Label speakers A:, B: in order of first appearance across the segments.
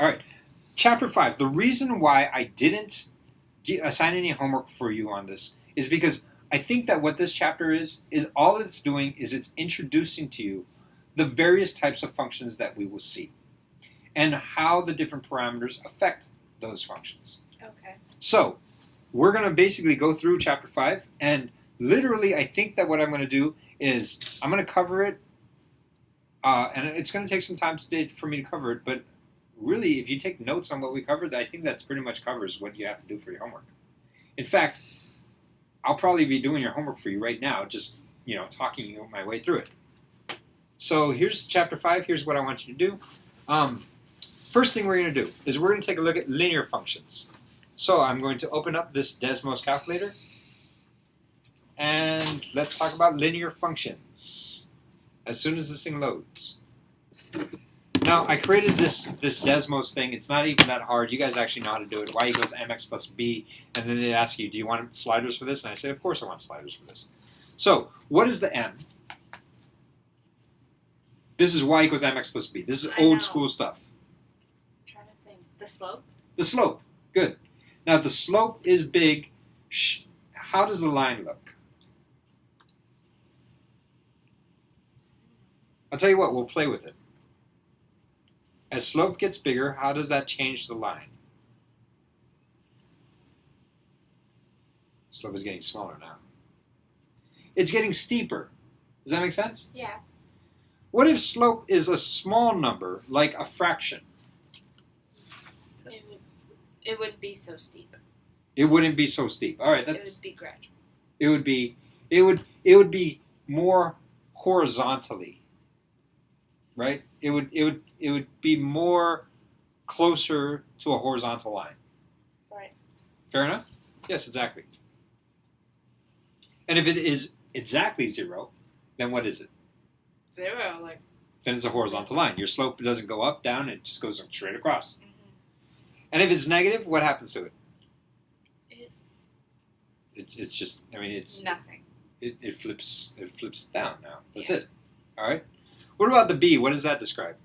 A: All right. Chapter 5. The reason why I didn't assign any homework for you on this is because I think that what this chapter is all it's doing is it's introducing to you the various types of functions that we will see and how the different parameters affect those functions.
B: Okay.
A: So we're going to basically go through chapter 5, and literally I think that what I'm going to do is I'm going to cover it, and it's going to take some time today for me to cover it, but really if you take notes on what we covered, I think that's pretty much covers what you have to do for your homework. In fact, I'll probably be doing your homework for you right now, just talking you my way through it. So here's chapter 5. Here's what I want you to do. First thing we're going to do is we're going to take a look at linear functions. So I'm going to open up this Desmos calculator, and let's talk about linear functions as soon as this thing loads. Now, I created this Desmos thing. It's not even that hard. You guys actually know how to do it. Y equals mx plus b, and then they ask you, do you want sliders for this? And I say, of course I want sliders for this. So what is the m? This is y equals mx plus b. This is old school stuff.
B: I'm trying to think. The slope?
A: The slope. Good. Now, if the slope is big, how does the line look? I'll tell you what, we'll play with it. As slope gets bigger, how does that change the line? Slope is getting smaller now. It's getting steeper. Does that make sense?
B: Yeah.
A: What if slope is a small number, like a fraction?
B: It wouldn't be so steep.
A: It wouldn't be so steep. All right,
B: it would be gradual.
A: It would be more horizontally. Right? It would be more closer to a horizontal line.
B: Right.
A: Fair enough? Yes, exactly. And if it is exactly 0, then what is it?
B: 0, like.
A: Then it's a horizontal line. Your slope doesn't go up, down, it just goes straight across.
B: Mm-hmm.
A: And if it's negative, what happens to it? It's just, it's
B: nothing.
A: It flips down now. That's it. All right. What about the b? What does that describe?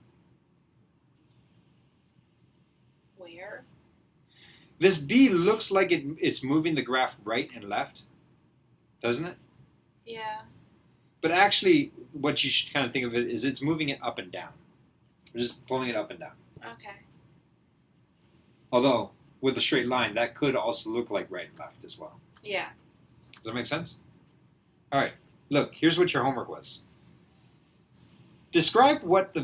B: Where?
A: This b looks like it's moving the graph right and left, doesn't it?
B: Yeah.
A: But actually, what you should kind of think of it is it's moving it up and down. We're just pulling it up and down.
B: Okay.
A: Although, with a straight line, that could also look like right and left as well.
B: Yeah.
A: Does that make sense? All right. Look, here's what your homework was. Describe what the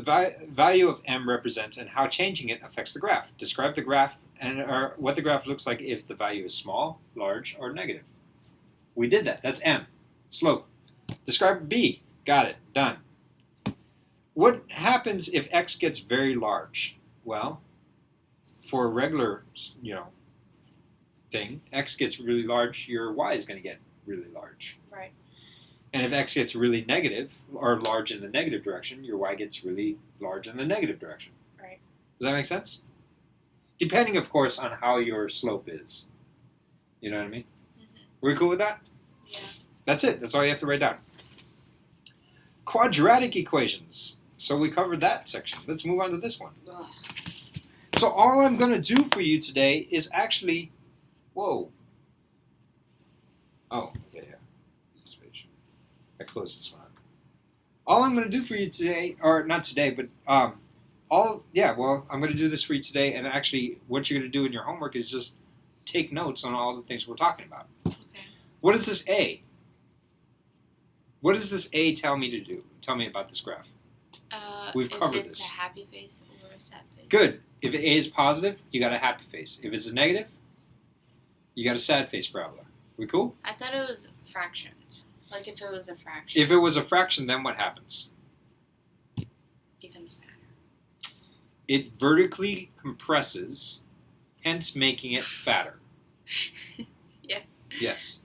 A: value of m represents and how changing it affects the graph. Describe the graph or what the graph looks like if the value is small, large, or negative. We did that. That's m. Slope. Describe b. Got it. Done. What happens if x gets very large? Well, for a regular, thing, x gets really large, your y is going to get really large.
B: Right.
A: And if x gets really negative, or large in the negative direction, your y gets really large in the negative direction.
B: Right.
A: Does that make sense? Depending, of course, on how your slope is. You know what I mean? Mm-hmm. We cool with that?
B: Yeah.
A: That's it. That's all you have to write down. Quadratic equations. So we covered that section. Let's move on to this one.
B: Ugh.
A: So all I'm going to do for you today is actually... Whoa. Oh, yeah. This page. I closed this one up. All I'm going to do for you today, or not today, but I'm going to do this for you today, and actually what you're going to do in your homework is just take notes on all the things we're talking about.
B: Okay.
A: What is this A? What does this A tell me to do? Tell me about this graph. We've covered this.
B: If it's a happy face or a sad face.
A: Good. If A is positive, you got a happy face. If it's a negative, you got a sad face parabola. We cool?
B: I thought it was fractions. Like if it was a fraction.
A: If it was a fraction, then what happens?
B: It becomes fatter.
A: It vertically compresses, hence making it fatter.
B: Yeah.
A: Yes.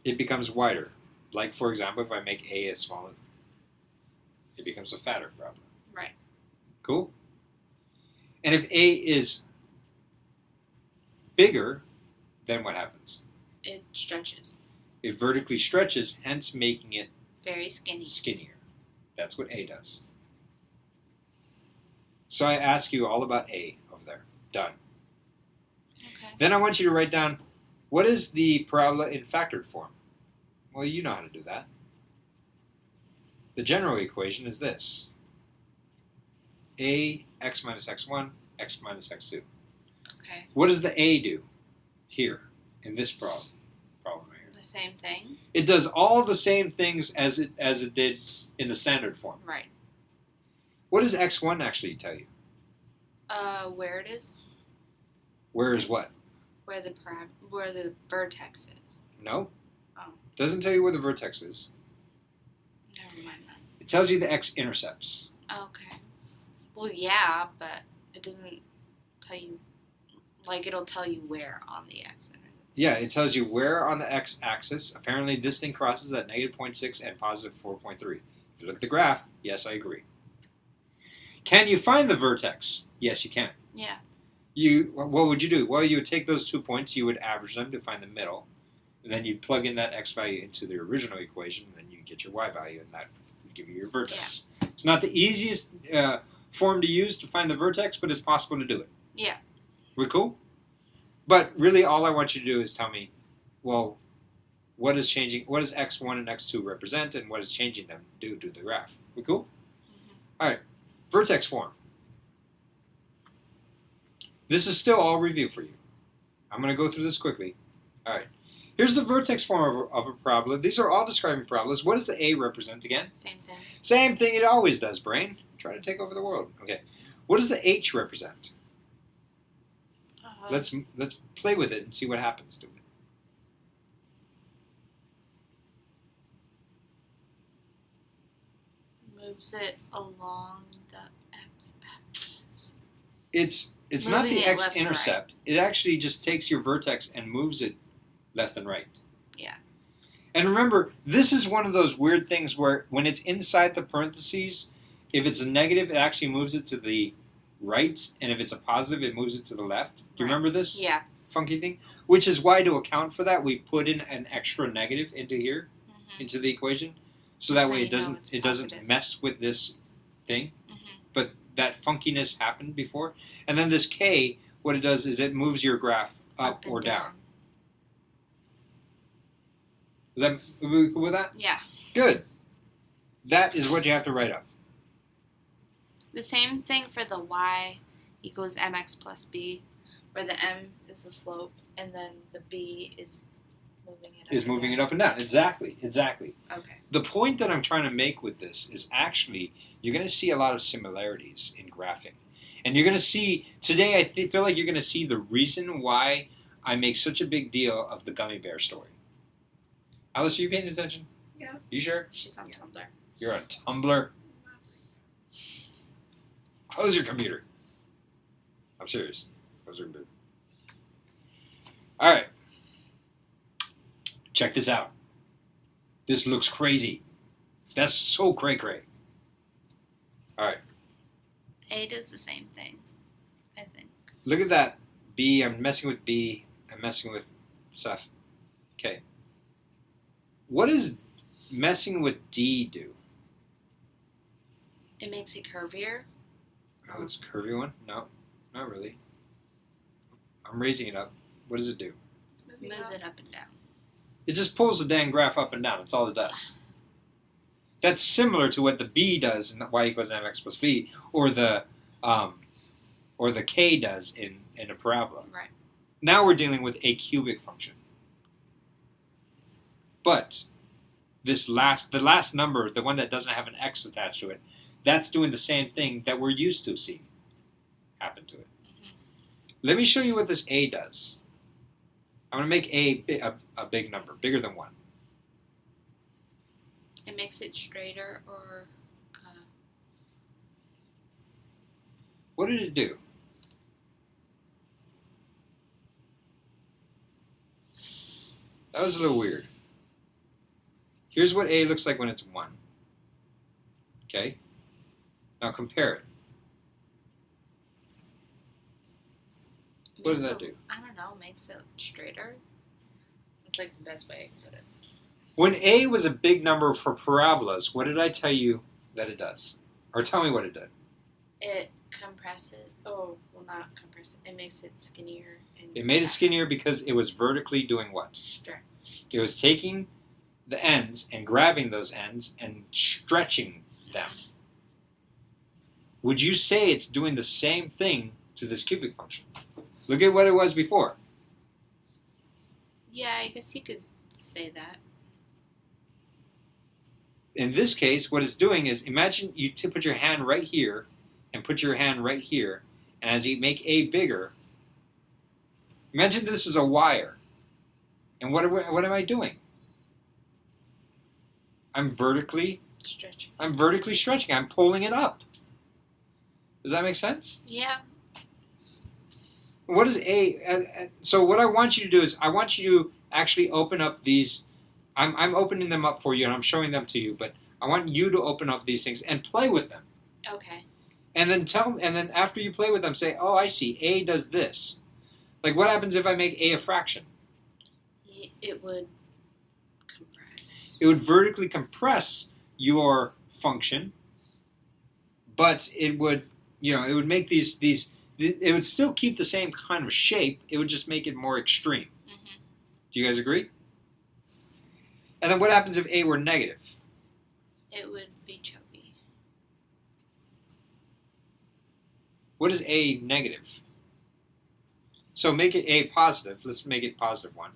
A: It becomes wider. Like, for example, if I make A as smaller, it becomes a fatter parabola.
B: Right.
A: Cool? And if A is bigger, then what happens?
B: It stretches.
A: It vertically stretches, hence making it
B: very skinny.
A: Skinnier. That's what A does. So I ask you all about A over there. Done.
B: Okay.
A: Then I want you to write down, what is the parabola in factored form? Well, you know how to do that. The general equation is this. A x minus x1, x minus x2.
B: Okay.
A: What does the A do here in this problem right here?
B: The same thing.
A: It does all the same things as it did in the standard form.
B: Right.
A: What does x1 actually tell you?
B: Where it is?
A: Where is what?
B: Where the vertex is.
A: No.
B: Oh.
A: Doesn't tell you where the vertex is.
B: Never mind that.
A: It tells you the x-intercepts.
B: Okay. Well, yeah, but it doesn't tell you. Like, it'll tell you where on the x-intercept.
A: Yeah, it tells you where on the x-axis. Apparently, this thing crosses at negative 0.6 and positive 4.3. If you look at the graph, yes, I agree. Can you find the vertex? Yes, you can.
B: Yeah.
A: What would you do? Well, you would take those 2 points, you would average them to find the middle, and then you'd plug in that x value into the original equation, and then you get your y value, and that would give you your vertex. Yeah. It's not the easiest form to use to find the vertex, but it's possible to do it.
B: Yeah.
A: We cool? But really, all I want you to do is tell me, well, what is changing? What does x1 and x2 represent, and what is changing them do to the graph? We cool?
B: Mm-hmm.
A: All right. Vertex form. This is still all review for you. I'm going to go through this quickly. All right. Here's the vertex form of a parabola. These are all describing parabolas. What does the A represent again?
B: Same thing.
A: Same thing it always does, brain. Try to take over the world. Okay. What does the H represent? Let's play with it and see what happens to it.
B: Moves it along the x-axis.
A: It's not the x-intercept. Right. It actually just takes your vertex and moves it left and right.
B: Yeah.
A: And remember, this is one of those weird things where when it's inside the parentheses, if it's a negative, it actually moves it to the right, and if it's a positive, it moves it to the left. Do you remember this?
B: Yeah.
A: Funky thing? Which is why, to account for that, we put in an extra negative into here, into the equation, so that way it doesn't mess with this thing. But that funkiness happened before. And then this K, what it does is it moves your graph up or down. Is that we cool with that?
B: Yeah.
A: Good. That is what you have to write up.
B: The same thing for the y equals mx plus b, where the m is the slope and then the b is moving it up and down.
A: Exactly.
B: Okay.
A: The point that I'm trying to make with this is actually you're going to see a lot of similarities in graphing. And you're going to see, today I feel like you're going to see the reason why I make such a big deal of the gummy bear story. Alice, are you paying attention?
B: Yeah.
A: You sure?
B: She's on Tumblr.
A: You're on Tumblr? Close your computer. I'm serious. Close your computer. All right. Check this out. This looks crazy. That's so cray-cray. All right.
B: A does the same thing, I think.
A: Look at that. B, I'm messing with B. I'm messing with stuff. Okay. What does messing with D do?
B: It makes it curvier.
A: Oh, it's a curvy one? No, not really. I'm raising it up. What does it do?
B: It moves it up and down.
A: It just pulls the dang graph up and down. That's all it does. That's similar to what the B does in y equals mx plus b, or the k does in a parabola.
B: Right.
A: Now we're dealing with a cubic function. But the last number, the one that doesn't have an x attached to it, that's doing the same thing that we're used to seeing happen to it. Let me show you what this A does. I'm going to make a big number, bigger than 1.
B: It makes it straighter or...
A: What did it do? That was a little weird. Here's what A looks like when it's 1. Okay? Now compare it. What does that do?
B: I don't know. Makes it straighter. It's like the best way I can put it.
A: When A was a big number for parabolas, what did I tell you that it does? Or tell me what it did.
B: It compress it. Oh, well, not compress it. It makes it skinnier. And
A: It made it skinnier because it was vertically doing what?
B: Stretch.
A: It was taking the ends and grabbing those ends and stretching them. Would you say it's doing the same thing to this cubic function? Look at what it was before.
B: Yeah, I guess you could say that.
A: In this case, what it's doing is, imagine you put your hand right here and put your hand right here, and as you make A bigger, imagine this is a wire. And what am I doing? I'm vertically
B: stretching.
A: I'm pulling it up. Does that make sense?
B: Yeah.
A: What is A? So what I want you to do is I want you to actually open up these. I'm opening them up for you and I'm showing them to you, but I want you to open up these things and play with them.
B: Okay.
A: And then after you play with them, say, oh, I see. A does this. Like what happens if I make A a fraction?
B: It would compress.
A: It would vertically compress your function, but it would make these. It would still keep the same kind of shape. It would just make it more extreme.
B: Mm-hmm.
A: Do you guys agree? And then what happens if A were negative?
B: It would be chubby.
A: What is A negative? So make it A positive. Let's make it positive 1.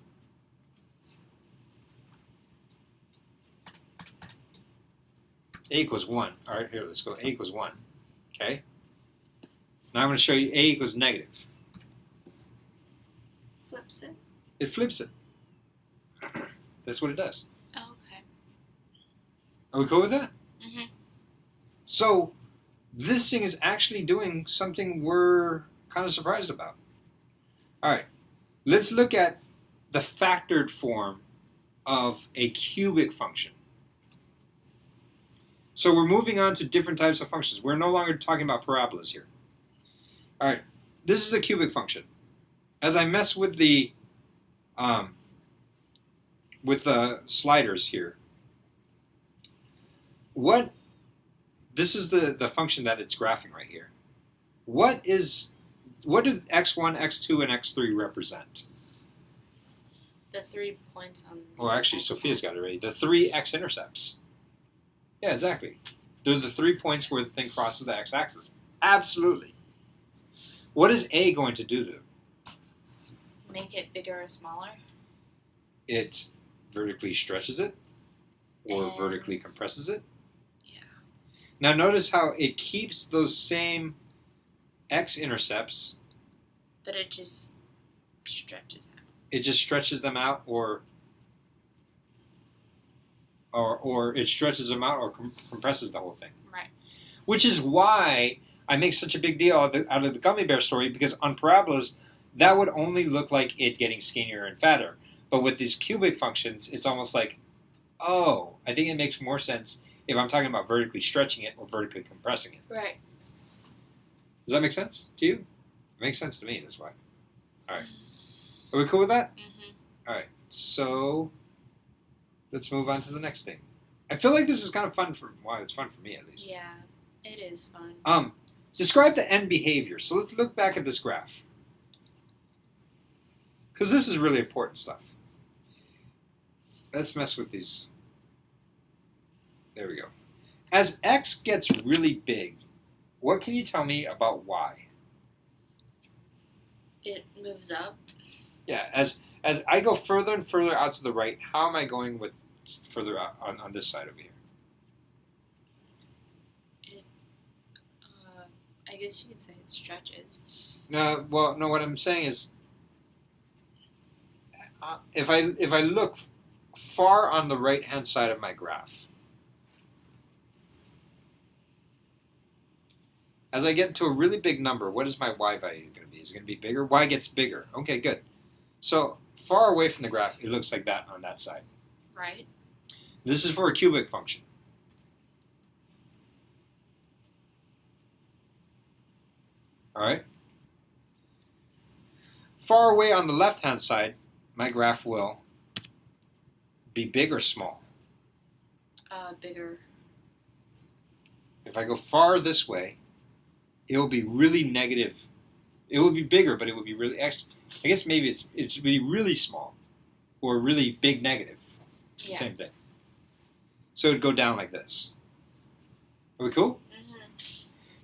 A: A equals 1. All right, here, let's go. A equals 1. Okay? Now I'm going to show you A equals negative.
B: Flips it.
A: It flips it. That's what it does.
B: Oh, okay.
A: Are we cool with that?
B: Mm-hmm.
A: So this thing is actually doing something we're kind of surprised about. All right, let's look at the factored form of a cubic function. So we're moving on to different types of functions. We're no longer talking about parabolas here. All right, this is a cubic function. As I mess with the sliders here, this is the function that it's graphing right here. What do x1, x2, and x3 represent?
B: The 3 points on the
A: Oh, actually, Sophia's got it ready. The 3 x-intercepts. Yeah, exactly. Those are the 3 points where the thing crosses the x-axis. Absolutely. What is A going to do to it?
B: Make it bigger or smaller?
A: It vertically stretches it or vertically compresses it.
B: Yeah.
A: Now notice how it keeps those same x-intercepts.
B: But it just stretches out.
A: It just stretches them out or it stretches them out or compresses the whole thing.
B: Right.
A: Which is why I make such a big deal out of the gummy bear story, because on parabolas, that would only look like it getting skinnier and fatter. But with these cubic functions, it's almost like, oh, I think it makes more sense if I'm talking about vertically stretching it or vertically compressing it.
B: Right.
A: Does that make sense to you? It makes sense to me, that's why. All right. Are we cool with that?
B: Mm-hmm.
A: All right. So let's move on to the next thing. I feel like this is kind of fun it's fun for me at least.
B: Yeah, it is fun.
A: Describe the end behavior. So let's look back at this graph, because this is really important stuff. Let's mess with these. There we go. As x gets really big, what can you tell me about y?
B: It moves up.
A: Yeah, as I go further and further out to the right, how am I going with further out on this side over here?
B: I guess you could say it stretches.
A: No, well, no. What I'm saying is, if I look far on the right hand side of my graph, as I get to a really big number, what is my y value going to be? Is it going to be bigger? Y gets bigger. Okay, good. So far away from the graph, it looks like that on that side.
B: Right.
A: This is for a cubic function. All right. Far away on the left-hand side, my graph will be big or small.
B: Bigger.
A: If I go far this way, it will be really negative. It would be bigger, but it would be really. I guess maybe it should be really small, or really big negative.
B: Yeah.
A: Same thing. So it'd go down like this. Are we cool?
B: Mm-hmm.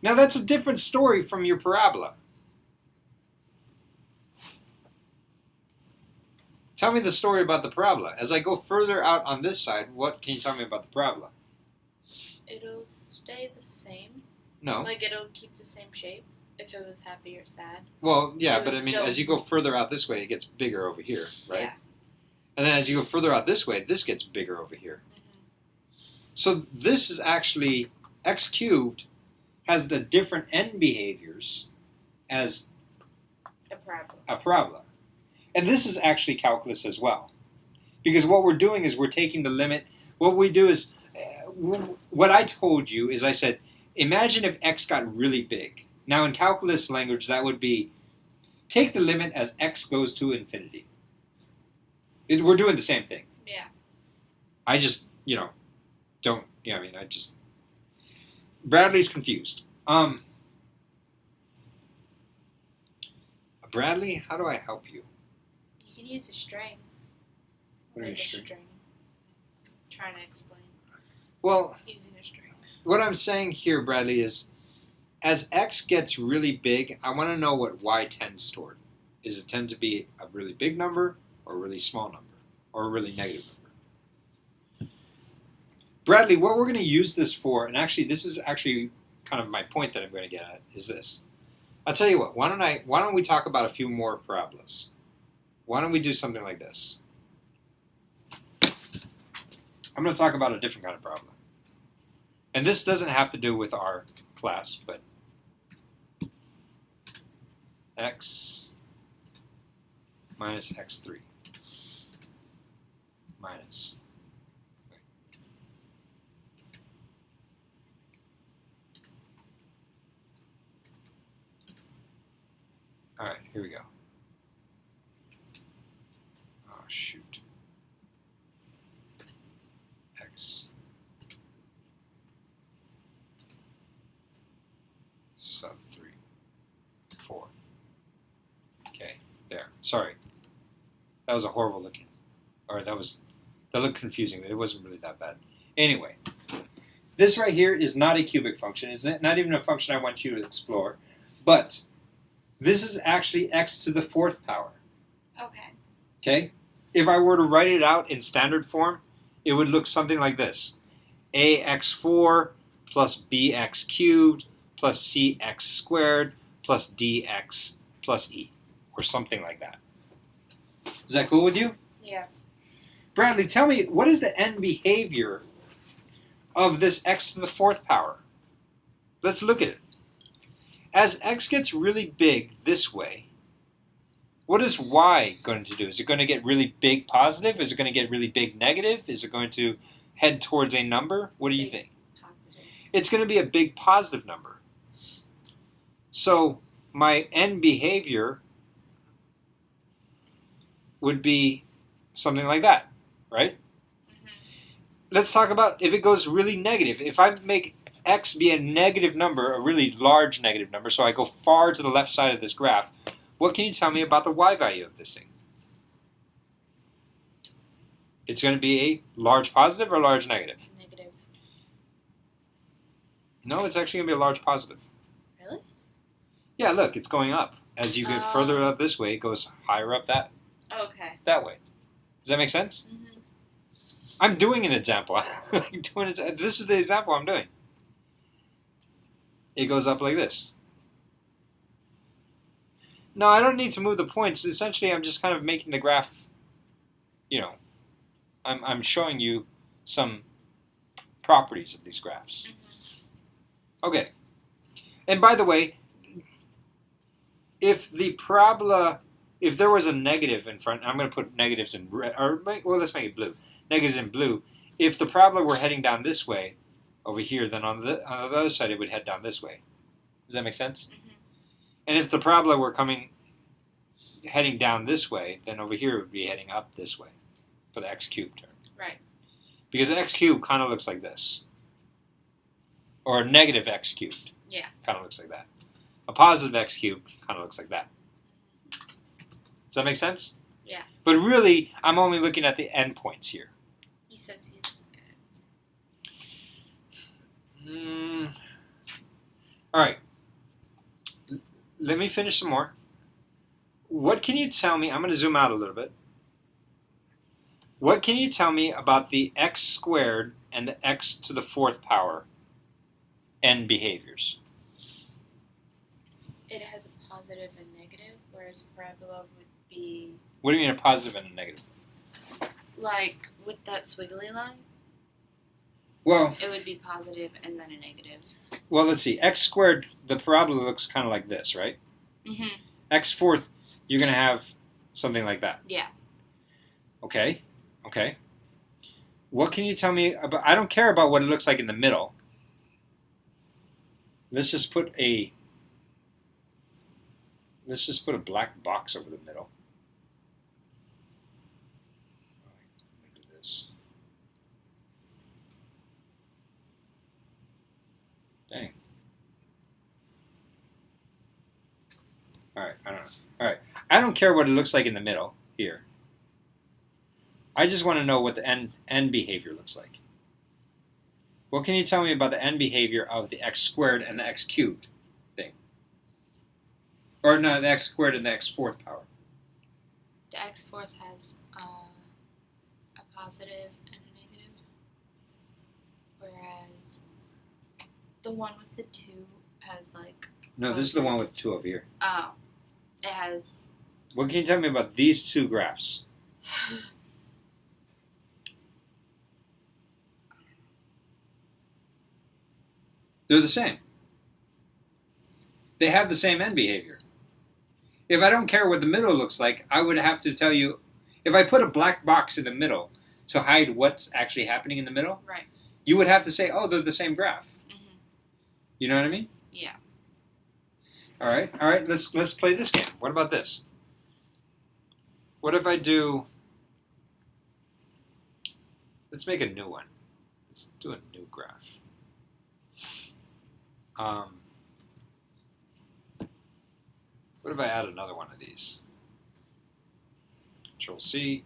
A: Now that's a different story from your parabola. Tell me the story about the parabola. As I go further out on this side, what can you tell me about the parabola?
B: It'll stay the same.
A: No.
B: Like it'll keep the same shape if it was happy or sad.
A: Well, yeah,
B: It
A: but
B: would
A: I mean,
B: still-
A: as you go further out this way, it gets bigger over here, right?
B: Yeah.
A: And then as you go further out this way, this gets bigger over here.
B: Mm-hmm.
A: So this is actually, x cubed has the different end behaviors as
B: A parabola.
A: a parabola. And this is actually calculus as well. Because what we're doing is we're taking the limit. What we do is, what I told you is I said, imagine if x got really big. Now in calculus language, that would be, take the limit as x goes to infinity. We're doing the same thing.
B: Yeah.
A: I just, don't, Bradley's confused. Bradley, how do I help you?
B: You can use a string.
A: What are you
B: Like a
A: string?
B: string. Trying to explain
A: Well,
B: using a string.
A: what I'm saying here, Bradley, is as x gets really big, I want to know what y tends toward. Does it tend to be a really big number or a really small number or a really negative number? Bradley, what we're going to use this for, and actually this is actually kind of my point that I'm going to get at, is this. I'll tell you what, why don't we talk about a few more parabolas? Why don't we do something like this? I'm going to talk about a different kind of parabola. And this doesn't have to do with our class, but x minus x3 minus. All right, here we go. Oh, shoot. X sub 3, 4. Okay, there. Sorry. That was a horrible looking. Or that looked confusing, but it wasn't really that bad. Anyway, this right here is not a cubic function. It's not even a function I want you to explore. But this is actually x to the 4th power.
B: Okay.
A: Okay? If I were to write it out in standard form, it would look something like this. ax4 plus bx cubed plus cx squared plus dx plus e. Or something like that. Is that cool with you?
B: Yeah.
A: Bradley, tell me, what is the end behavior of this x to the 4th power? Let's look at it. As x gets really big this way, what is y going to do? Is it going to get really big positive? Is it going to get really big negative? Is it going to head towards a number? What do you think?
B: Positive.
A: It's going to be a big positive number. So my end behavior would be something like that, right?
B: Mm-hmm.
A: Let's talk about if it goes really negative. If I make x be a negative number, a really large negative number, so I go far to the left side of this graph, what can you tell me about the y value of this thing? It's going to be a large positive or large negative?
B: Negative.
A: No, it's actually going to be a large positive.
B: Really?
A: Yeah, look, it's going up. As you get further up this way, it goes higher up
B: Okay.
A: that way. Does that make sense?
B: Mm-hmm.
A: I'm doing an example. This is the example I'm doing. It goes up like this. No, I don't need to move the points. Essentially, I'm just kind of making the graph, I'm showing you some properties of these graphs.
B: Mm-hmm.
A: Okay. And by the way, if there was a negative in front, I'm going to put negatives in red, let's make it blue. Negatives in blue. If the parabola were heading down this way, over here, then on the other side it would head down this way. Does that make sense?
B: Mm-hmm.
A: And if the parabola were heading down this way, then over here it would be heading up this way for the x cubed term.
B: Right.
A: Because x cubed kind of looks like this. Or negative x cubed.
B: Yeah.
A: Kind of looks like that. A positive x cubed kind of looks like that. Does that make sense?
B: Yeah.
A: But really, I'm only looking at the endpoints here.
B: He says he doesn't get it.
A: All right. Let me finish some more. What can you tell me? I'm going to zoom out a little bit. What can you tell me about the x squared and the x to the fourth power n behaviors?
B: It has a positive and negative, whereas parabola would be
A: What do you mean a positive and a negative?
B: like with that squiggly line.
A: Well,
B: It would be positive and then a negative.
A: well, let's see. X squared, the parabola looks kind of like this, right?
B: Mm-hmm.
A: X fourth, you're going to have something like that.
B: Yeah.
A: Okay. Okay. What can you tell me about? I don't care about what it looks like in the middle. Let's just put a black box over the middle. Do this. Dang. All right. I don't know. All right. I don't care what it looks like in the middle here. I just want to know what the n behavior looks like. What can you tell me about the n behavior of the x squared and the x cubed thing? Or no, the x squared and the x fourth power.
B: The x fourth has a positive and a negative, whereas the one with the 2 has like.
A: No, this is the one with 2 over here.
B: Oh, it has.
A: What can you tell me about these two graphs? They're the same. They have the same end behavior. If I don't care what the middle looks like, I would have to tell you, if I put a black box in the middle to hide what's actually happening in the middle,
B: Right.
A: you would have to say, oh, they're the same graph.
B: Mm-hmm.
A: You know what I mean?
B: Yeah.
A: All right, let's play this game. What about this? What if I do, let's make a new one. Let's do a new graph. What if I add another one of these? Control C,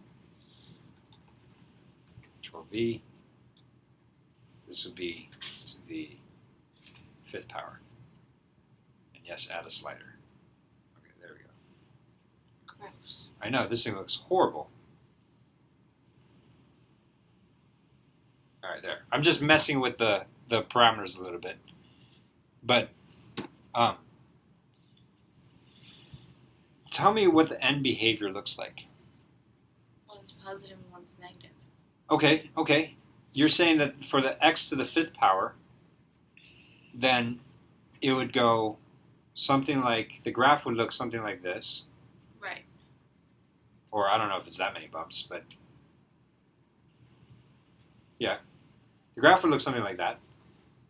A: Control V. This would be the fifth power. And yes, add a slider. Okay, there we go.
B: Gross.
A: I know, this thing looks horrible. All right, there. I'm just messing with the parameters a little bit. But tell me what the end behavior looks like.
B: One's positive and one's negative.
A: Okay. You're saying that for the x to the fifth power, then it would go something like, the graph would look something like this.
B: Right.
A: Or I don't know if it's that many bumps, but yeah. The graph would look something like that.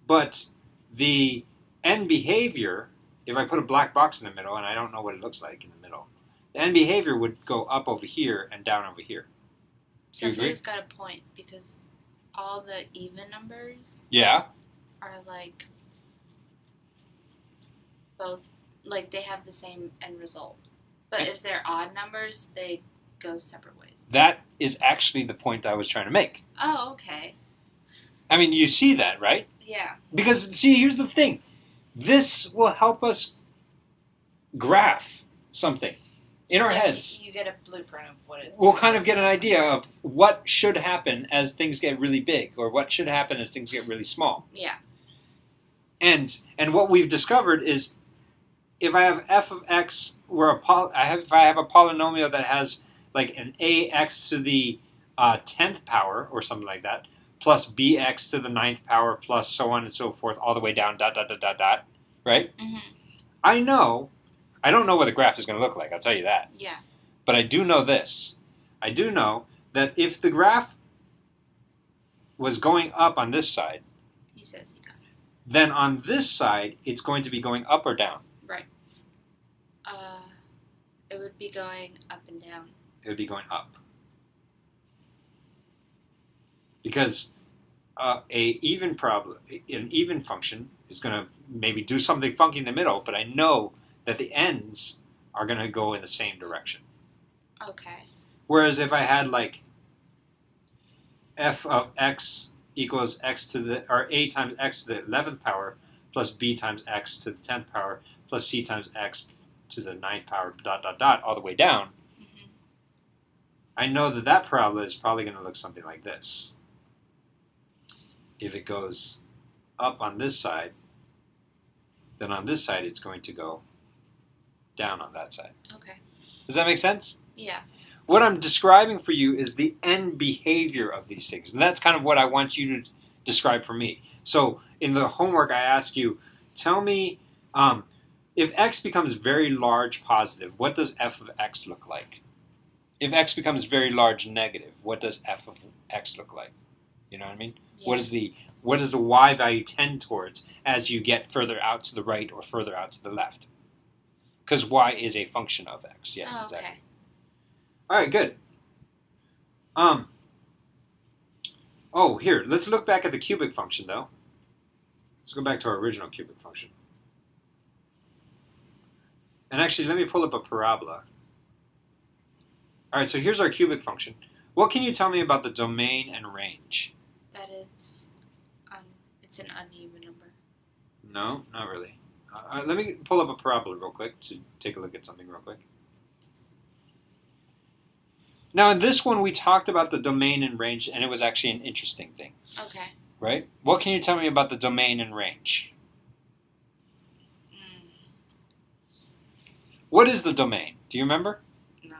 A: But the end behavior, if I put a black box in the middle and I don't know what it looks like in the middle, the end behavior would go up over here and down over here. Do you agree?
B: Sophia's got a point because all the even numbers
A: Yeah.
B: are like both, like they have the same end result. But if they're odd numbers, they go separate ways.
A: That is actually the point I was trying to make.
B: Oh, okay.
A: I mean, you see that, right?
B: Yeah.
A: Because, see, here's the thing. This will help us graph something in our heads.
B: You get a blueprint of what it's.
A: We'll kind of get an idea of what should happen as things get really big, or what should happen as things get really small.
B: Yeah.
A: And what we've discovered is, if I have f of x, if I have a polynomial that has like an ax to the 10th power or something like that, plus bx to the 9th power, plus so on and so forth, all the way down, dot, dot, dot, dot, dot, right?
B: Mm-hmm.
A: I don't know what the graph is going to look like, I'll tell you that.
B: Yeah.
A: But I do know this. I do know that if the graph was going up on this side,
B: He says he got it.
A: then on this side, it's going to be going up or down.
B: Right. It would be going up and down.
A: It would be going up. Because an even function is going to maybe do something funky in the middle, but I know that the ends are going to go in the same direction.
B: Okay.
A: Whereas if I had like f of x equals x to the, or a times x to the 11th power plus b times x to the 10th power plus c times x to the 9th power dot dot dot all the way down, I know that that parabola is probably going to look something like this. If it goes up on this side, then on this side it's going to go down on that side.
B: Okay.
A: Does that make sense?
B: Yeah.
A: What I'm describing for you is the end behavior of these things. And that's kind of what I want you to describe for me. So in the homework, I ask you, tell me, if x becomes very large positive, what does f of x look like? If x becomes very large negative, what does f of x look like? You know what I mean?
B: Yeah.
A: What does the y value tend towards as you get further out to the right or further out to the left? Because y is a function of x. Yes,
B: Oh,
A: exactly.
B: okay.
A: All right, good. Oh, here, let's look back at the cubic function, though. Let's go back to our original cubic function. And actually, let me pull up a parabola. All right, so here's our cubic function. What can you tell me about the domain and range?
B: That it's an uneven number.
A: No, not really. Let me pull up a parabola real quick to take a look at something real quick. Now, in this one, we talked about the domain and range, and it was actually an interesting thing,
B: Okay.
A: right? What can you tell me about the domain and range? What is the domain? Do you remember?
B: No.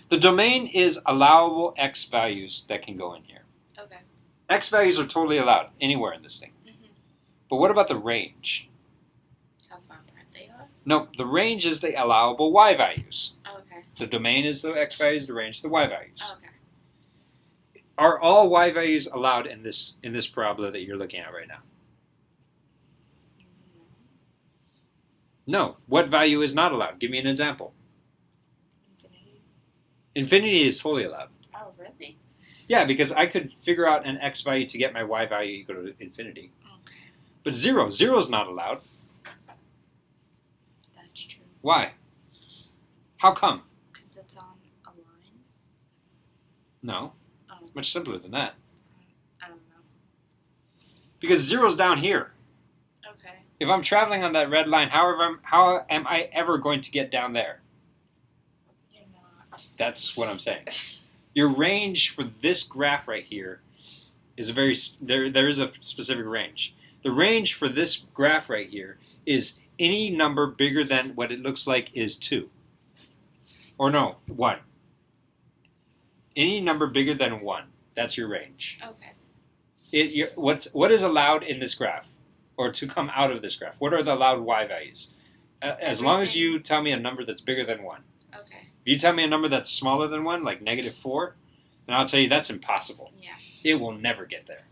A: The domain is allowable x values that can go in here.
B: Okay.
A: X values are totally allowed anywhere in this thing. But what about the range?
B: How far apart they are?
A: No, the range is the allowable y values.
B: Okay.
A: The domain is the x values, the range is the y values.
B: Okay.
A: Are all y values allowed in this parabola that you're looking at right now? No. What value is not allowed? Give me an example.
B: Infinity.
A: Infinity is totally allowed.
B: Oh, really?
A: Yeah, because I could figure out an x value to get my y value equal to infinity.
B: Okay.
A: But zero is not allowed.
B: That's true.
A: Why? How come?
B: Because that's on a line.
A: No.
B: Oh.
A: It's much simpler than that.
B: I don't know.
A: Because zero's down here.
B: Okay.
A: If I'm traveling on that red line, how am I ever going to get down there?
B: You're not.
A: That's what I'm saying. Your range for this graph right here is there is a specific range. The range for this graph right here is any number bigger than what it looks like is 2. Or no, 1. Any number bigger than 1. That's your range.
B: Okay.
A: What is allowed in this graph? Or to come out of this graph? What are the allowed y values? As long as you tell me a number that's bigger than 1.
B: Okay.
A: If you tell me a number that's smaller than 1, like -4, then I'll tell you that's impossible.
B: Yeah.
A: It will never get there.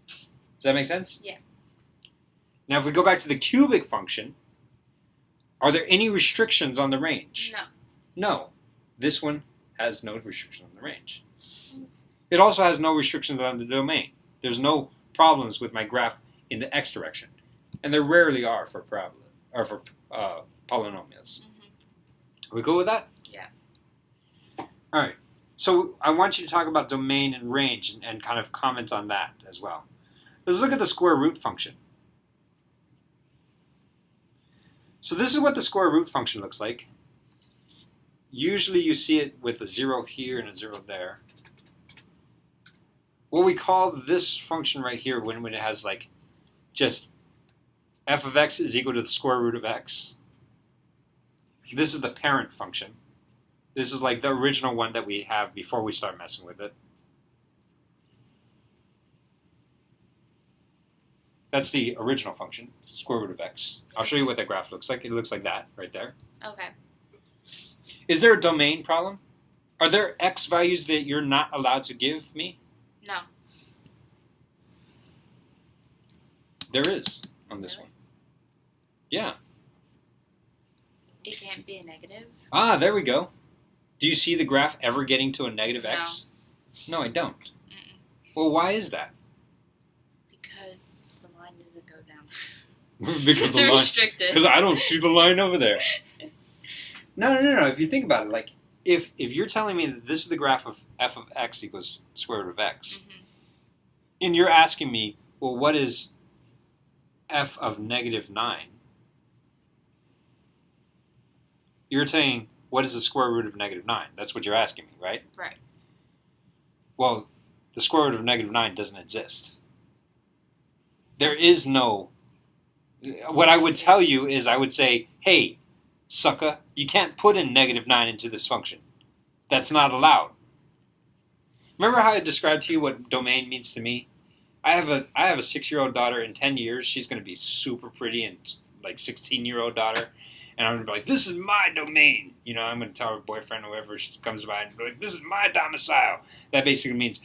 A: Does that make sense?
B: Yeah.
A: Now, if we go back to the cubic function, are there any restrictions on the range?
B: No.
A: No. This one has no restriction on the range. It also has no restrictions on the domain. There's no problems with my graph in the x direction. And there rarely are for parabola or for polynomials. Are we cool with that?
B: Yeah.
A: All right. So I want you to talk about domain and range and kind of comment on that as well. Let's look at the square root function. So this is what the square root function looks like. Usually you see it with a 0 here and a 0 there. What we call this function right here when it has like just f of x is equal to the square root of x. This is the parent function. This is like the original one that we have before we start messing with it. That's the original function, square root of x. I'll show you what that graph looks like. It looks like that right there.
B: Okay.
A: Is there a domain problem? Are there x values that you're not allowed to give me?
B: No.
A: There is on this
B: Really?
A: one. Yeah.
B: It can't be a negative?
A: Ah, there we go. Do you see the graph ever getting to a negative x? No, I don't.
B: Mm-mm.
A: Well, why is that?
B: Because the line doesn't go down.
A: because
B: It's
A: the line,
B: restricted.
A: because I don't see the line over there. No. If you think about it, like if you're telling me that this is the graph of f of x equals square root of x, and you're asking me, well, what is f of -9? You're saying, what is the square root of -9? That's what you're asking me, right?
B: Right.
A: Well, the square root of -9 doesn't exist. There is no... What I would tell you is I would say, hey, sucker, you can't put in -9 into this function. That's not allowed. Remember how I described to you what domain means to me? I have a 6-year-old daughter. In 10 years, she's going to be super pretty and like 16-year-old daughter. And I'm going to be like, this is my domain. You know, I'm going to tell her boyfriend or whoever comes by and be like, this is my domicile. That basically means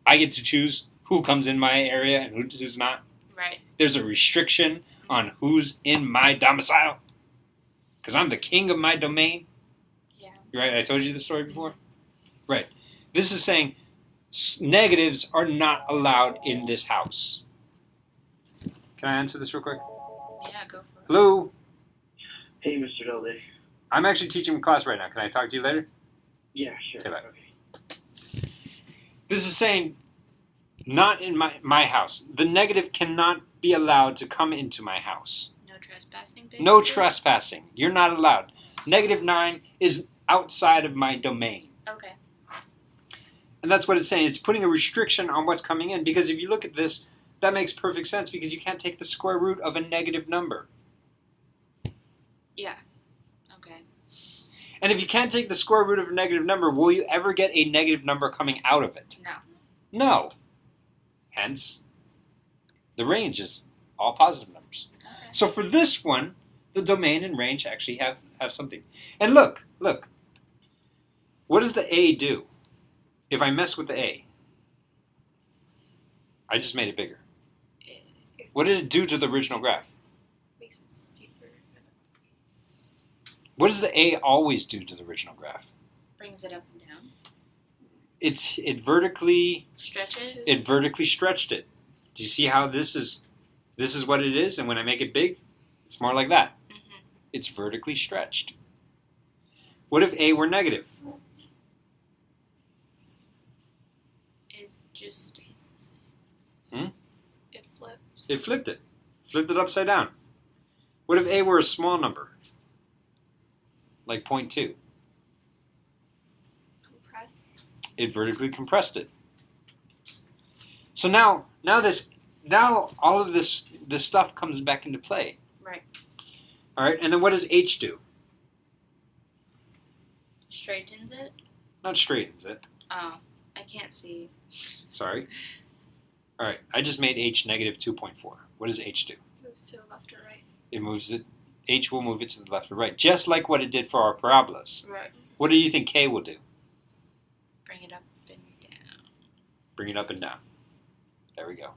A: I get to choose who comes in my area and who's not.
B: Right.
A: There's a restriction on who's in my domicile. Because I'm the king of my domain.
B: Yeah.
A: Right? I told you this story before? Right. This is saying negatives are not allowed in this house. Can I answer this real quick?
B: Yeah, go for it.
A: Hello?
C: Hey, Mr. Dolby.
A: I'm actually teaching a class right now. Can I talk to you later?
C: Yeah, sure.
A: Okay, bye.
C: Okay.
A: This is saying not in my house. The negative cannot be allowed to come into my house.
B: No trespassing, basically?
A: No trespassing. You're not allowed. -9 is outside of my domain.
B: Okay.
A: And that's what it's saying. It's putting a restriction on what's coming in. Because if you look at this, that makes perfect sense because you can't take the square root of a negative number.
B: Yeah. Okay.
A: And if you can't take the square root of a negative number, will you ever get a negative number coming out of it?
B: No.
A: No. Hence, the range is all positive numbers.
B: Okay.
A: So for this one, the domain and range actually have something. And look. What does the A do? If I mess with the A, I just made it bigger. What did it do to the original graph?
B: Makes it steeper.
A: What does the A always do to the original graph?
B: Brings it up and down.
A: It vertically
B: Stretches.
A: stretched it. Do you see how this is what it is? And when I make it big, it's more like that.
B: Mm-hmm.
A: It's vertically stretched. What if A were negative?
B: It just stays the same. It flipped.
A: It flipped it. Flipped it upside down. What if A were a small number? Like 0.2.
B: Compress.
A: It vertically compressed it. So now all of this stuff comes back into play.
B: Right.
A: All right, and then what does H do?
B: Straightens it.
A: Not straightens it.
B: Oh, I can't see.
A: Sorry. All right, I just made H -2.4. What does H do?
B: Moves to the left or right.
A: It moves it. H will move it to the left or right, just like what it did for our parabolas.
B: Right.
A: What do you think K will do?
B: Bring it up and down.
A: Bring it up and down. There we go.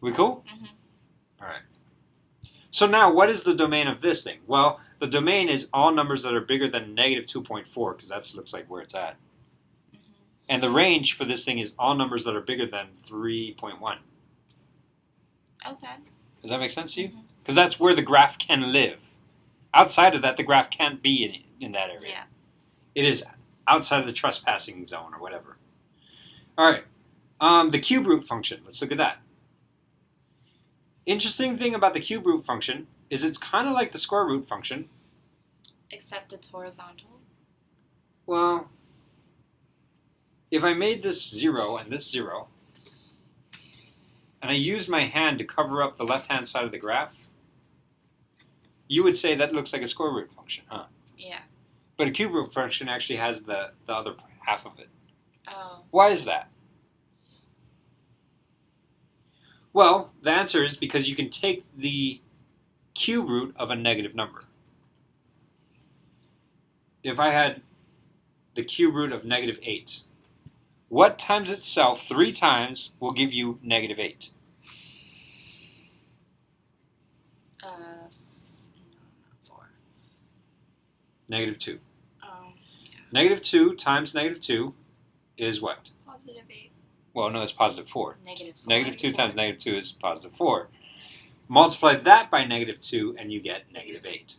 A: We cool?
B: Mm-hmm.
A: All right. So now, what is the domain of this thing? Well, the domain is all numbers that are bigger than -2.4, because that looks like where it's at.
B: Mm-hmm.
A: And the range for this thing is all numbers that are bigger than 3.1.
B: Okay.
A: Does that make sense to you?
B: Mm-hmm.
A: Because that's where the graph can live. Outside of that, the graph can't be in that area.
B: Yeah.
A: It is outside of the trespassing zone or whatever. All right. The cube root function. Let's look at that. Interesting thing about the cube root function is it's kind of like the square root function.
B: Except it's horizontal.
A: Well, if I made this 0 and this 0, and I used my hand to cover up the left-hand side of the graph, you would say that looks like a square root function, huh?
B: Yeah.
A: But a cube root function actually has the other half of it.
B: Oh.
A: Why is that? Well, the answer is because you can take the cube root of a negative number. If I had the cube root of -8, what times itself 3 times will give you -8?
B: No, 4.
A: -2.
B: Oh, yeah.
A: -2 times -2 is what?
B: +8.
A: Well, no, it's +4.
B: -4.
A: -2 times -2 is +4. Multiply that by negative 2, and you get negative 8.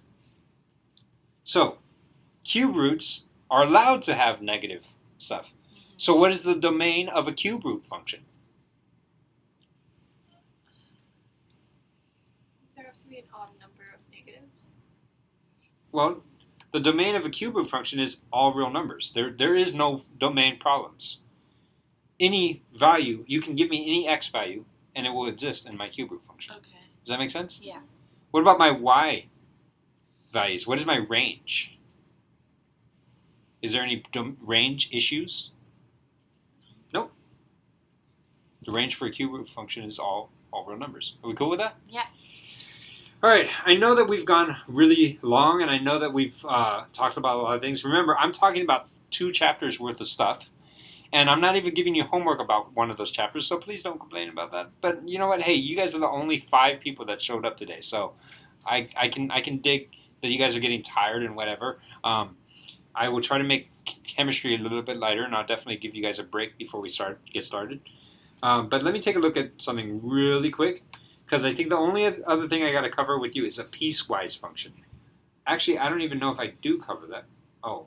A: So, cube roots are allowed to have negative stuff. So what is the domain of a cube root function?
D: There have to be an odd number of negatives.
A: Well, the domain of a cube root function is all real numbers. There is no domain problems. Any value, you can give me any x value, and it will exist in my cube root function.
B: Okay.
A: Does that make sense?
B: Yeah.
A: What about my y values? What is my range? Is there any range issues? Nope. The range for a cube root function is all real numbers. Are we cool with that?
B: Yeah.
A: All right. I know that we've gone really long, and I know that we've talked about a lot of things. Remember, I'm talking about 2 chapters worth of stuff, and I'm not even giving you homework about one of those chapters, so please don't complain about that. But you know what? Hey, you guys are the only 5 people that showed up today, so I can dig that you guys are getting tired and whatever. I will try to make chemistry a little bit lighter, and I'll definitely give you guys a break before we get started. But let me take a look at something really quick, because I think the only other thing I got to cover with you is a piecewise function. Actually, I don't even know if I do cover that. Oh.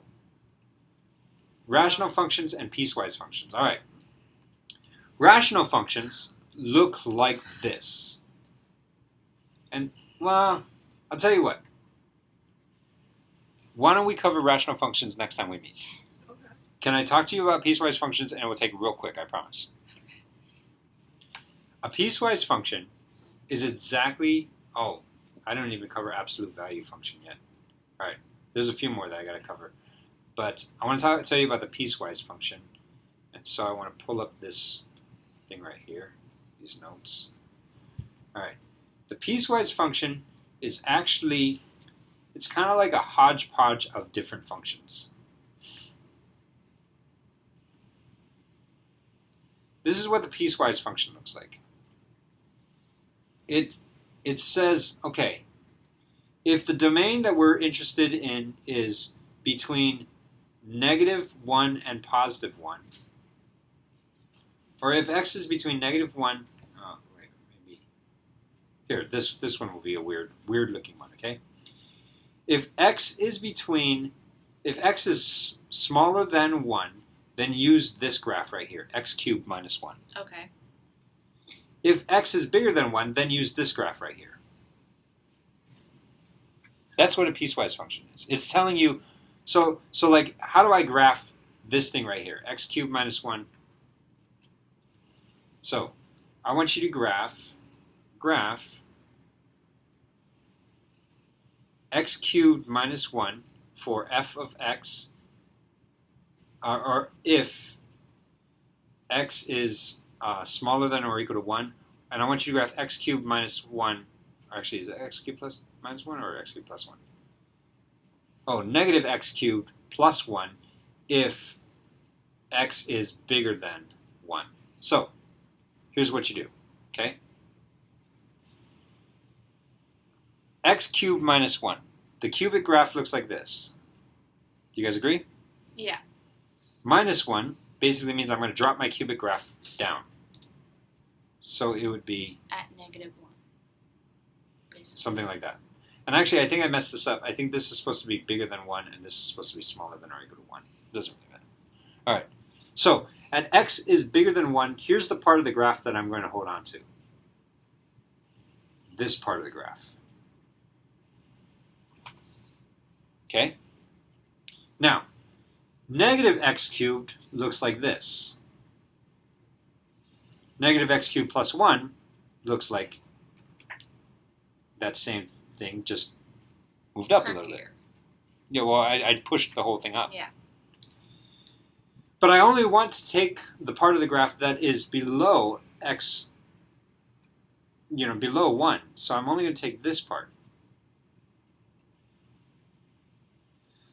A: Rational functions and piecewise functions. All right. Rational functions look like this. And, well, I'll tell you what. Why don't we cover rational functions next time we meet?
D: Okay.
A: Can I talk to you about piecewise functions, and it will take real quick, I promise. A piecewise function is exactly, I don't even cover absolute value function yet. All right, there's a few more that I got to cover. But I want to tell you about the piecewise function. And so I want to pull up this thing right here, these notes. All right, the piecewise function is actually, it's kind of like a hodgepodge of different functions. This is what the piecewise function looks like. It says, okay, if the domain that we're interested in is between -1 and +1, or if x is between -1, maybe here, this one will be a weird looking one, okay? If x is smaller than 1, then use this graph right here, x cubed minus 1.
B: Okay.
A: If x is bigger than 1, then use this graph right here. That's what a piecewise function is. It's telling you, so like, how do I graph this thing right here, x cubed minus 1? So I want you to graph x cubed minus 1 for f of x, or if x is smaller than or equal to 1, and I want you to graph x cubed minus 1, or actually, is it x cubed plus minus 1 or x cubed plus 1? Oh, negative x cubed plus 1 if x is bigger than 1. So, here's what you do, okay? X cubed minus 1. The cubic graph looks like this. Do you guys agree?
B: Yeah.
A: Minus 1 basically means I'm going to drop my cubic graph down. So it would be
B: At -1. Basically.
A: something like that. And actually, I think I messed this up. I think this is supposed to be bigger than 1, and this is supposed to be smaller than or equal to 1. Doesn't really matter. All right. So at x is bigger than 1, here's the part of the graph that I'm going to hold on to. This part of the graph. Okay? Now, negative x cubed looks like this. Negative x cubed plus 1 looks like that same thing, just moved up a little bit. Yeah, well, I pushed the whole thing up.
B: Yeah.
A: But I only want to take the part of the graph that is below x, below 1. So I'm only going to take this part.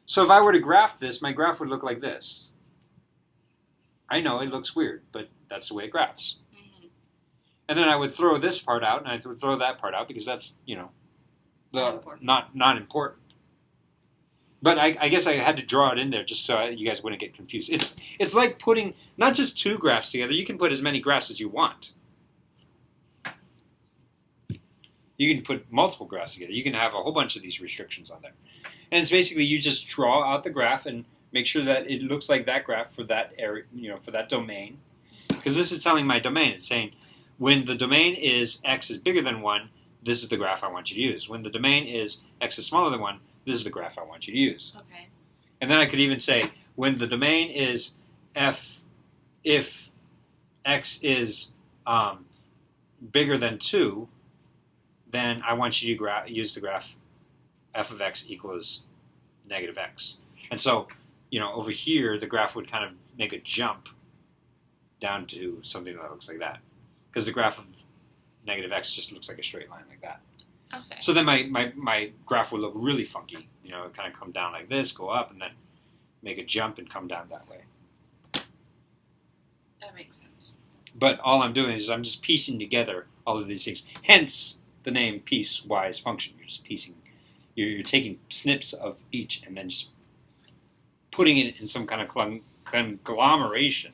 A: So if I were to graph this, my graph would look like this. I know it looks weird, but that's the way it graphs.
B: Mm-hmm.
A: And then I would throw this part out, and I would throw that part out because that's,
B: Not important.
A: not important. But I guess I had to draw it in there just so you guys wouldn't get confused. It's like putting not just 2 graphs together. You can put as many graphs as you want. You can put multiple graphs together. You can have a whole bunch of these restrictions on there. And it's basically you just draw out the graph and make sure that it looks like that graph for that area, for that domain. Because this is telling my domain. It's saying when the domain is x is bigger than 1, this is the graph I want you to use. When the domain is x is smaller than 1, this is the graph I want you to use.
B: Okay.
A: And then I could even say when the domain is if x is bigger than 2, then I want you to use the graph f of x equals negative x. And so, over here, the graph would kind of make a jump down to something that looks like that. Because the graph of negative x just looks like a straight line like that.
B: Okay.
A: So then my graph would look really funky. It kind of come down like this, go up, and then make a jump and come down that way.
B: That makes sense.
A: But all I'm doing is I'm just piecing together all of these things. Hence the name piecewise function. You're just piecing. You're taking snips of each and then just putting it in some kind of conglomeration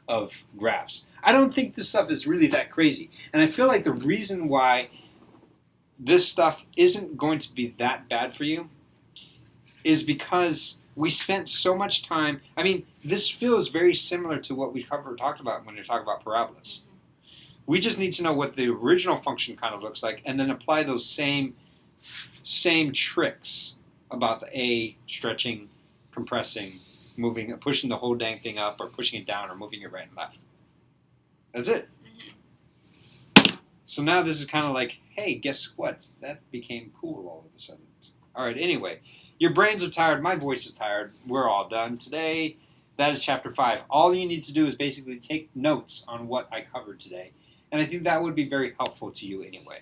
A: of graphs. I don't think this stuff is really that crazy. And I feel like the reason why this stuff isn't going to be that bad for you is because we spent so much time. I mean, this feels very similar to what we talked about when we talk about parabolas. We just need to know what the original function kind of looks like and then apply those same tricks about the A stretching, compressing, moving, pushing the whole dang thing up or pushing it down or moving it right and left. That's it.
B: Mm-hmm.
A: So now this is kind of like, hey, guess what? That became cool all of a sudden. All right, anyway, your brains are tired. My voice is tired. We're all done today. That is chapter 5. All you need to do is basically take notes on what I covered today. And I think that would be very helpful to you anyway.